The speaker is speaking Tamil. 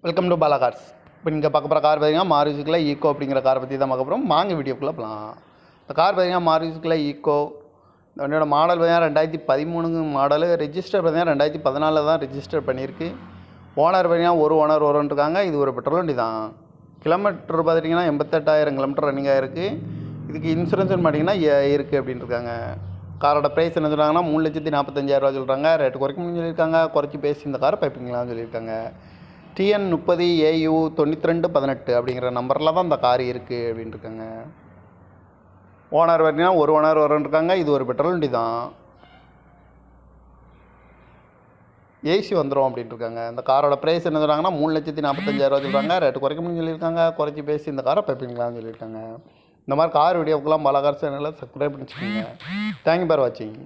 Welcome to Bala cars. இப்போ நீங்கள் பார்க்க போகிற கார் பார்த்தீங்கன்னா மாருதிக்குள்ள ஈக்கோ அப்படிங்கிற காரை பற்றி தான் பார்க்க போகிறோம். வாங்க வீடியோக்குள்ளே போகலாம். இந்த கார் பார்த்தீங்கன்னா மாருதிக்குள்ள ஈக்கோ. இந்த வண்டியோட மாடல் பார்த்தீங்கன்னா 2013 மாடலு. ரெஜிஸ்டர் பார்த்தீங்கன்னா 2014 தான் ரெஜிஸ்டர் பண்ணியிருக்கு. ஓனர் பார்த்தீங்கன்னா ஒரு ஓனர் இருக்காங்க. இது ஒரு பெட்ரோல் வண்டி தான். கிலோமீட்டர் பார்த்துட்டிங்கன்னா 88,000 கிலோமீட்டர் ரன்னிங் ஆகிருக்கு. இதுக்கு இன்சூரன்ஸ்னு பார்த்தீங்கன்னா இருக்குது அப்படின்னு இருக்காங்க. காரோட ப்ரைஸ் என்ன சொல்கிறாங்கன்னா 3,45,000 சொல்கிறாங்க. ரேட்டு குறைக்கணும்னு சொல்லியிருக்காங்க. குறைச்சி பேசி இந்த காரை பைப்பிங்களான்னு சொல்லியிருக்காங்க. TN 30 AU 9218 அப்படிங்கிற நம்பரில் தான் இந்த கார் இருக்குது அப்படின்னு இருக்காங்க. ஓனர் பார்த்தீங்கன்னா ஒரு ஓனர் இருக்காங்க. இது ஒரு பெட்ரோல் வண்டி தான். ஏசி வந்துடும் அப்படின்ட்டு இருக்காங்க. இந்த காரோட ப்ரைஸ் என்ன சொல்கிறாங்கன்னா 3,45,000 சொல்கிறாங்க. ரேட்டு குறைக்கணும்னு சொல்லியிருக்காங்க. குறைச்சி பேசி இந்த காரை பைப்பிங்களான்னு சொல்லியிருக்காங்க. இந்த மாதிரி கார் வீடியோக்கெல்லாம் பல கார் சேனலில் சப்ஸ்கிரைப் பண்ணி வச்சுக்கோங்க. தேங்க்யூ ஃபார் வாட்சிங்.